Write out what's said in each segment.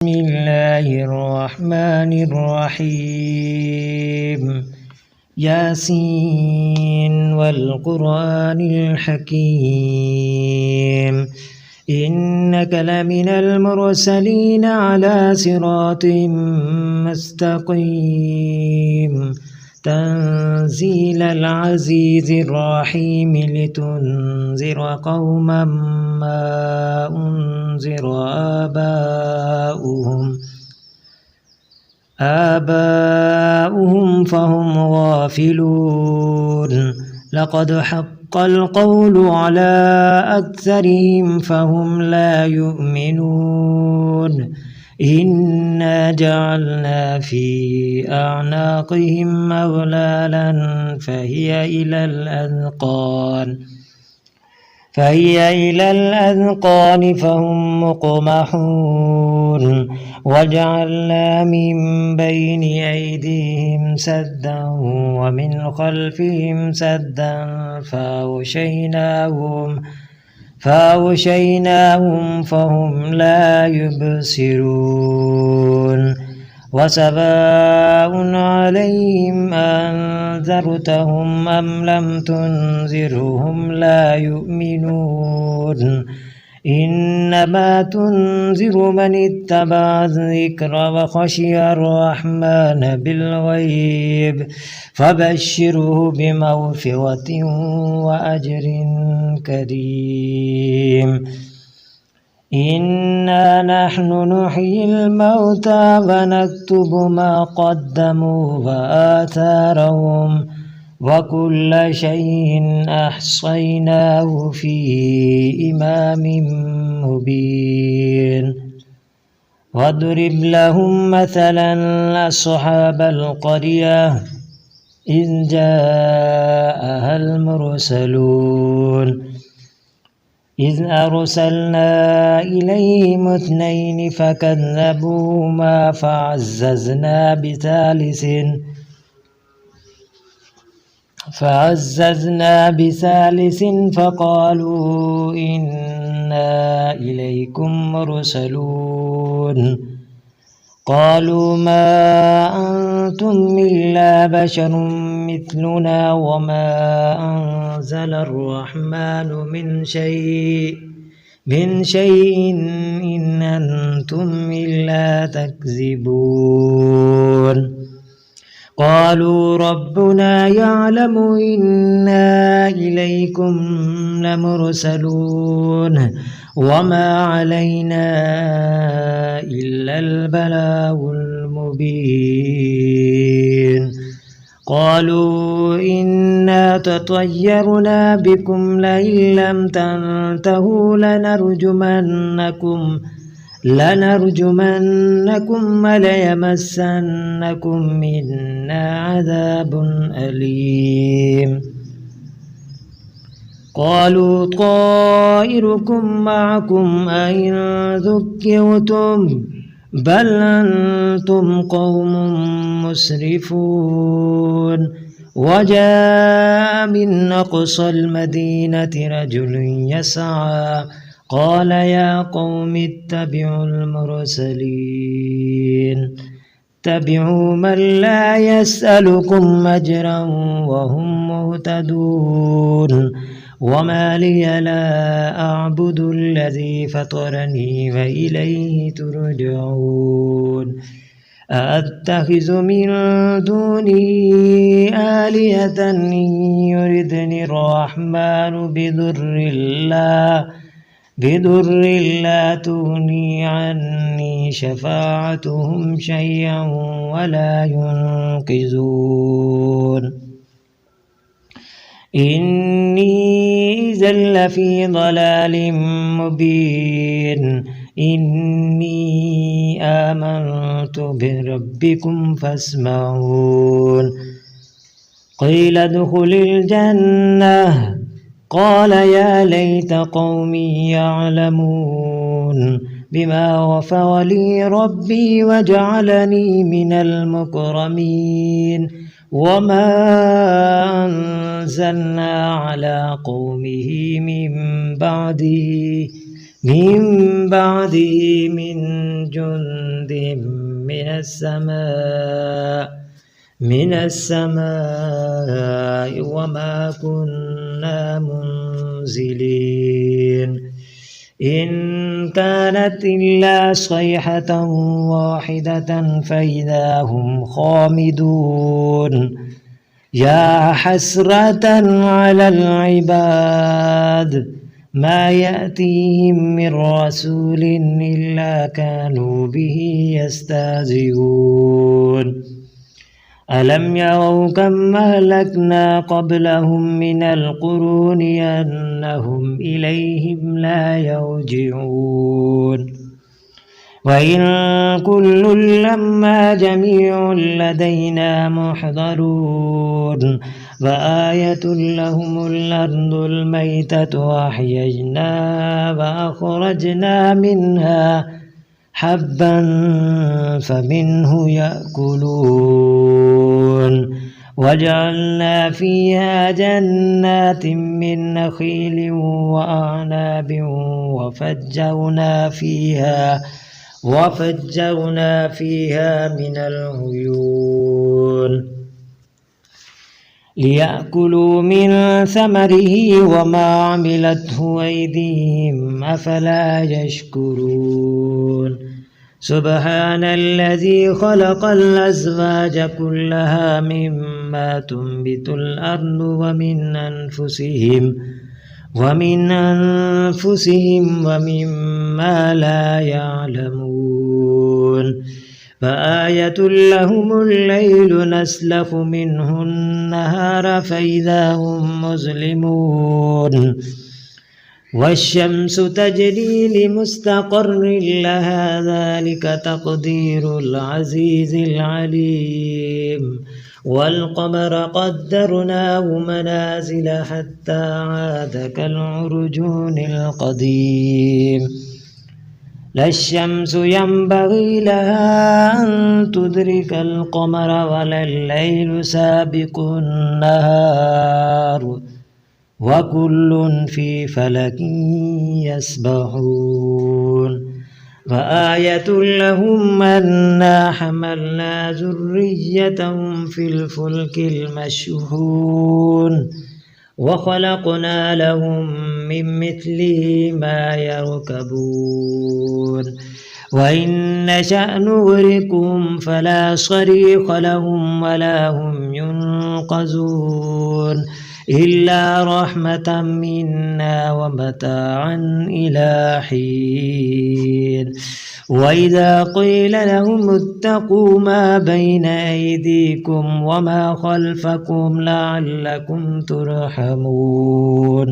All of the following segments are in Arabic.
بسم الله الرحمن الرحيم ياسين والقرآن الحكيم إنك لمن المرسلين على صراط مستقيم تنزيل العزيز الرحيم لتنذر قوما ما أنذر آباؤهم فهم غافلون لقد حق القول على أكثرهم فهم لا يؤمنون إنا جعلنا في أعناقهم أغلالا فهي إلى الأذقان فهم مقمحون وجعلنا من بين أيديهم سدا ومن خلفهم سدا فأغشيناهم فهم لا يبصرون وسواء عليهم أنذرتهم أم لم تنذرهم لا يؤمنون إنما تنذر من اتبع الذكر وخشي الرحمن بالغيب فبشره بمغفرة وأجر كريم إنا نحن نحيي الموتى ونكتب ما قدموا وآثارهم وكل شيء أحصيناه في إمام مبين واضرب لهم مثلا أصحاب القرية إذ جاءها المرسلون إذ أرسلنا إليهم 2 فكذبوهما فعززنا بثالث فقالوا إنا إليكم مرسلون قالوا ما أنتم إلا بشر مثلنا وما أنزل الرحمن من شيء إن أنتم إلا تكذبون قالوا ربنا يعلم إنا إليكم لمرسلون وما علينا إلا البلاغ المبين قالوا إنا تطيرنا بكم لئن لم تنتهوا لنرجمنكم وليمسنكم منا عذاب أليم قالوا طائركم معكم أئن ذكرتم بل أنتم قوم مسرفون وجاء من أقصى المدينة رجل يسعى قال يا قوم اتبعوا المرسلين اتبعوا من لا يسألكم أجرا وهم مهتدون وما لي لا أعبد الذي فطرني وإليه ترجعون أأتخذ من دونه آلهة إن يردني الرحمن بضر لا تغني عني شفاعتهم شيئا ولا ينقذون إني إذا لفي ضلال مبين إني آمنت بربكم فاسمعون قيل ادخل الجنة قال يا ليت قومي يعلمون بما غفر لي ربي وجعلني من المكرمين وما أنزلنا على قومه من بعده من بعده من جند من السماء وما كنا منزلين إن كانت إلا صيحة واحدة فإذا هم خامدون يا حسرة على العباد ما يأتيهم من رسول إلا كانوا به يستهزئون ألم يروا كم أهلكنا قبلهم من القرون أنهم إليهم لا يرجعون وإن كل لما جميع لدينا محضرون وآية لهم الأرض الميتة وأحييناها وأخرجنا منها حبا فمنه يأكلون وجعلنا فيها جنات من نخيل وأعناب وفجرنا فيها من العيون ليأكلوا من ثمره وما عملته أيديهم أفلا يشكرون سبحان الذي خلق الأزواج كلها مما تنبت الأرض ومن أنفسهم ومما لا يعلمون فآية لهم الليل نسلخ منه النهار فإذا هم مظلمون والشمس تجري لمستقر لها ذلك تقدير العزيز العليم والقمر قدرناه منازل حتى عاد كالعرجون القديم لا الشمس ينبغي لها أن تدرك القمر ولا الليل سابق النهار وكل في فلك يسبحون وآية لهم أنا حملنا ذريتهم في الفلك المشحون وخلقنا لهم من مثله ما يركبون وإن نشأ نغرقهم فلا صريخ لهم ولا هم ينقذون إلا رحمة منا ومتاعا إلى حين وإذا قيل لهم اتقوا ما بين أيديكم وما خلفكم لعلكم ترحمون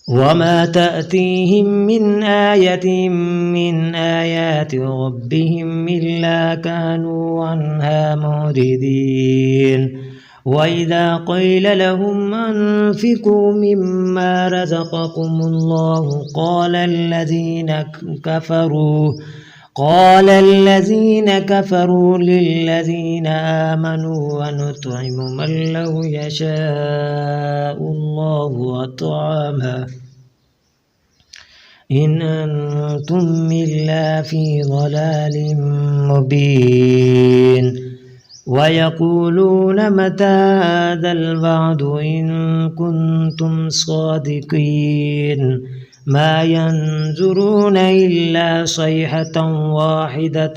وما تأتيهم من آية من آيات ربهم إلا كانوا عنها معرضين وإذا قيل لهم أنفقوا مما رزقكم الله قال الذين كفروا للذين آمنوا ونطعم من لو يشاء الله أطعمه إن أنتم إلا في ضلال مبين ويقولون متى هذا الوعد إن كنتم صادقين ما ينظرون إلا صيحة واحدة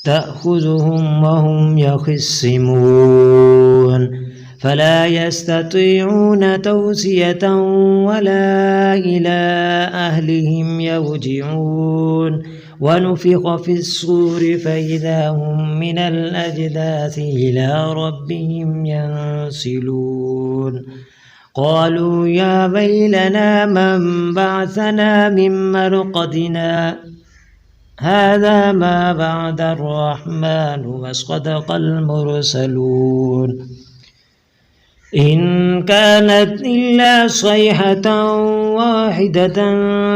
تأخذهم وهم يخصمون فلا يستطيعون توصية ولا إلى أهلهم يرجعون ونفخ في الصور فإذا هم من الأجداث إلى ربهم ينسلون قالوا يا ويلنا من بعثنا من مرقدنا هذا ما بعد الرحمن وصدق المرسلون إن كانت إلا صيحة واحدة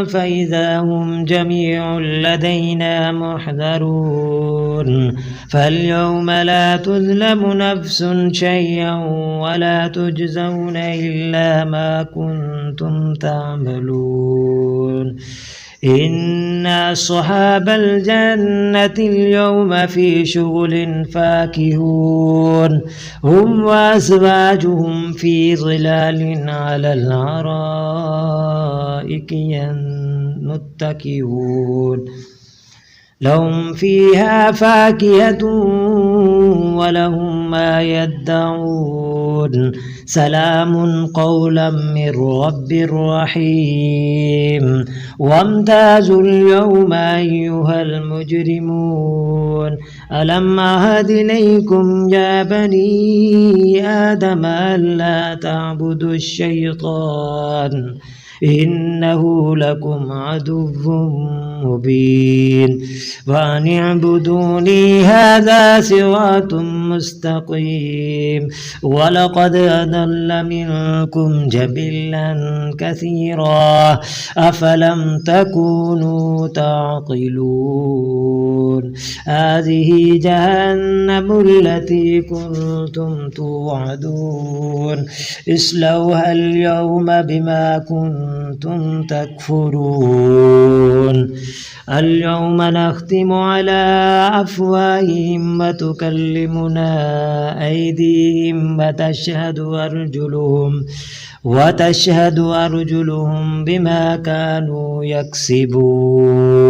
فإذا هم جميع لدينا محضرون فاليوم لا تظلم نفس شيئا ولا تجزون إلا ما كنتم تعملون إن أصحاب الجنة اليوم في شغل فاكهون هم وأزواجهم في ظلال على الأرائك متكئون لهم فيها فاكهة ولهم ما يدعون سلام قولا من رب رحيم وامتازوا اليوم أيها المجرمون ألم أعهد إليكم يا بني آدم ألا تعبدوا الشيطان إنه لكم عدو مبين وأن اعبدوني هذا صراط مستقيم ولقد أضل منكم جبلا كثيرا أفلم تكونوا تعقلون هذه جهنم التي كنتم توعدون اصلوها اليوم بما كنتم تكفرون اليوم نختم على أفواههم وتكلمنا أيديهم وتشهد أرجلهم بما كانوا يكسبون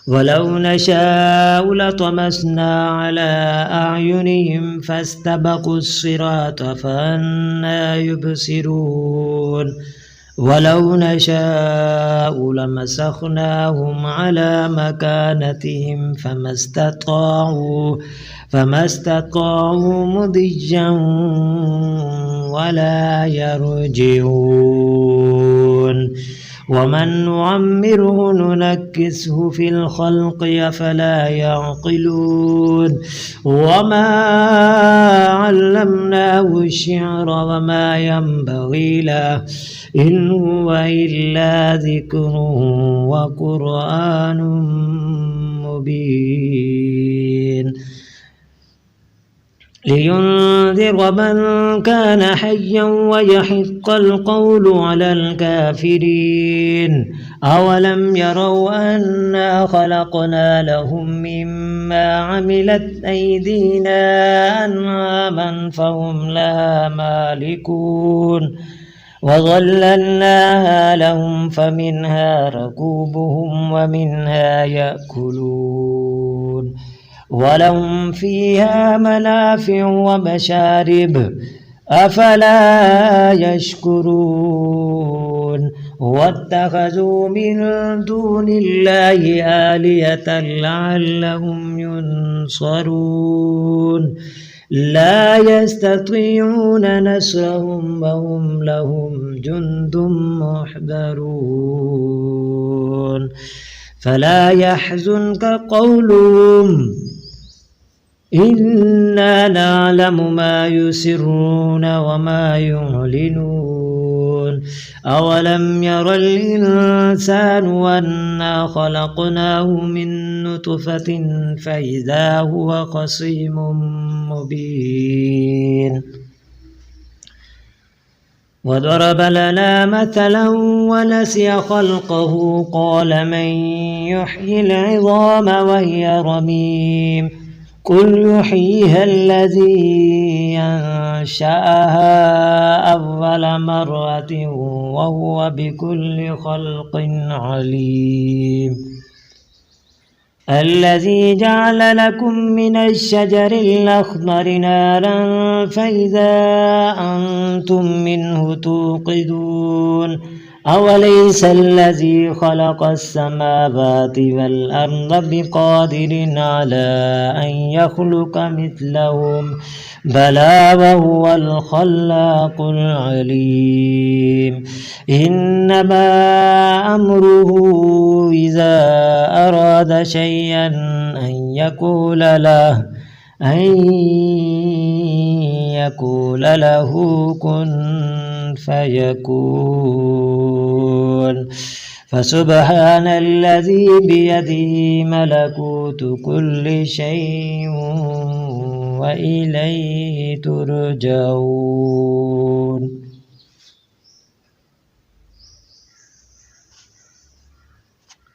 ولو نشاء لطمسنا على أعينهم فاستبقوا الصراط فأنى يبصرون ولو نشاء لمسخناهم على مكانتهم فما استطاعوا مضجا ولا يرجعون ومن نعمره ننكسه في الخلق أفلا يعقلون وما علمناه الشعر وما ينبغي له إن هو إلا ذكر وقرآن مبين لينذر من كان حيا ويحق القول على الكافرين أولم يروا أنا خلقنا لهم مما عملت أيدينا أنعاما فهم لها مالكون وظللناها لهم فمنها ركوبهم ومنها يأكلون ولهم فيها منافع ومشارب أفلا يشكرون واتخذوا من دون الله آلهة لعلهم ينصرون لا يستطيعون نصرهم وهم لهم جند محضرون فلا يحزنك قولهم إنا نعلم ما يسرون وما يعلنون أولم ير الإنسان أنا خلقناه من نطفة فإذا هو خصيم مبين وضرب لنا مثلا ونسي خلقه قال من يحيي العظام وهي رميم قل يحييها الذي أنشأها أول مرة وهو بكل خلق عليم الذي جعل لكم من الشجر الأخضر نارا فإذا أنتم منه توقدون أوليس الذي خلق السماوات والأرض بقادر على أن يخلق مثلهم بلى وهو الخلاق العليم إنما أمره إذا أراد شيئا أن يقول له كن فيكون. فسبحان الذي بيده ملكوت كل شيء وإليه ترجعون.